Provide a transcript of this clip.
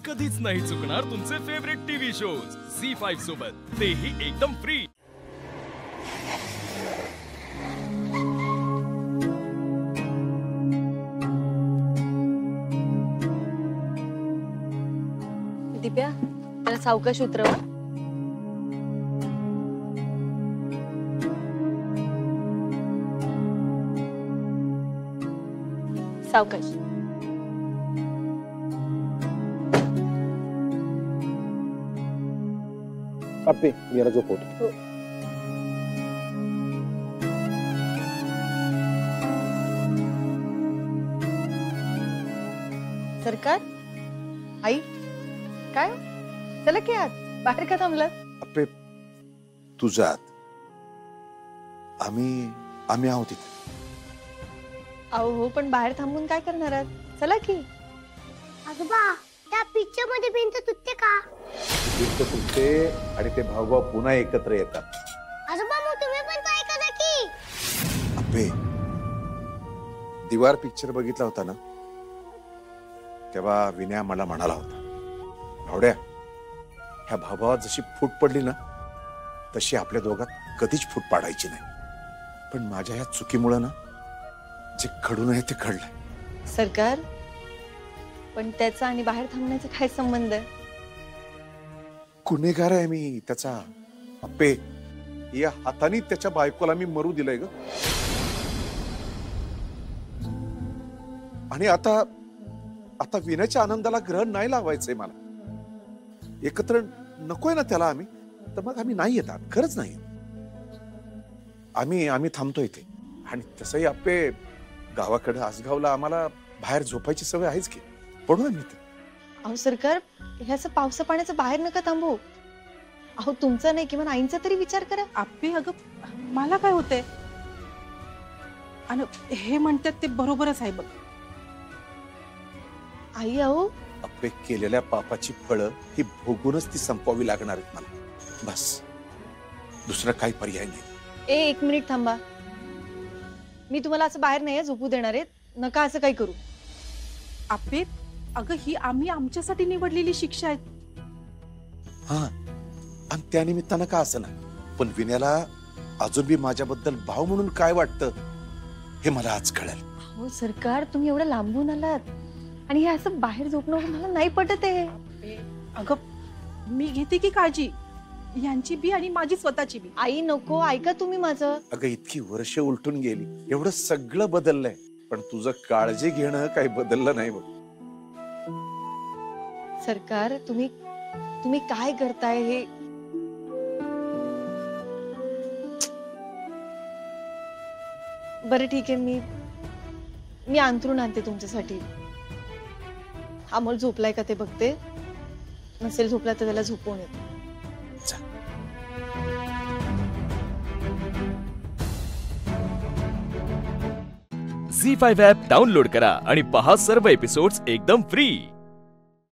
कधीच नाही चुकणार तुमचे फेवरेट टीव्ही शोज झी5 सोबत, तेही एकदम फ्री। दिप्या, त्याला सावकाश उतरव। सावकाश। अप्पे, मी याला झोपवतो। सरकार, आई, काय चला की आत, बाहेर का थांबलात? अप्पे, तू जात, आम्ही आहोत इथे। अहो हो, पण बाहेर थांबून काय करणार आहात? चला की। आजोबा, त्या पिक्चर मध्ये भिंत तुटते का? भिंत तुटते आणि ते भाऊभाऊ पुन्हा एकत्र येतात। आजोबा, मग तुम्ही पण ट्राय करा की। अप्पे, दीवार पिक्चर बघितला होता ना, तेव्हा विनया मला म्हणाला होता, भावड्या, ह्या भाऊभावात जशी फूट पडली ना, तशी आपल्या दोघात कधीच फूट पाडायची नाही। पण माझ्या ह्या चुकीमुळे ना, जे घडू नये ते घडलंय। सरकार, पण त्याचा आणि बाहेर थांबण्याचा काय संबंध आहे? गुन्हेगार आहे मी त्याचा। अप्पे, या हाताने त्याच्या बायकोला मी मरू दिलंय ग। आणि आता विनयाच्या आनंदाला ग्रहण नाही लावायचंय मला। एकत्र नकोय ना त्याला आम्ही, तर मग आम्ही नाही येतात, खरंच नाही। आम्ही थांबतो इथे। आणि तसंही अप्पे, गावाकडे आसगावला आम्हाला बाहेर झोपायची सवय आहेच की, पडू ना मी इथे। अहो सरकार, ह्याचं पावसा पाण्याचं बाहेर नका थांबू। अहो तुमचा नाही, किंवा आईंचा तरी विचार करा। आप्पे, अगं मला काय होतंय? आणि हे म्हणतात ते बरोबरच आहे बघ। आई, अहो अप्पे, केलेल्या पापाची फळं ही भोगूनच ती संपवावी लागणार आहेत मला। बस, दुसरा काही पर्याय नाही। एक मिनिट थांबा, मी तुम्हाला असं बाहेर नाही झोपू देणार आहे, नका असं काही करू। आप्पे, अगं ही आम्ही आमच्यासाठी निवडलेली शिक्षा आहे। हा, आणि त्या निमित्तानं का असं ना, पण विनयाला अजून बी माझ्याबद्दल भाव म्हणून काय वाटतं हे मला आज कळेल। हो सरकार, तुम्ही एवढं लांबून आलात आणि हे असं बाहेर झोपणं मला नाही पटत आहे। अगं मी घेते की काळजी, यांची बी आणि माझी स्वतःची बी। आई नको, ऐका तुम्ही माझं। अगं इतकी वर्ष उलटून गेली, एवढं सगळं बदललंय, पण तुझं काळजी घेणं काही बदललं नाही बघ। सरकार, तुम्ही काय करताय हे? बरं ठीक आहे, मी अंथरूण आणते तुमच्यासाठी। अमोल झोपलाय का ते बघते, नसेल झोपला तर त्याला झोपवून येते। झी5 ॲप डाउनलोड करा आणि पहा सर्व एपिसोड्स एकदम फ्री।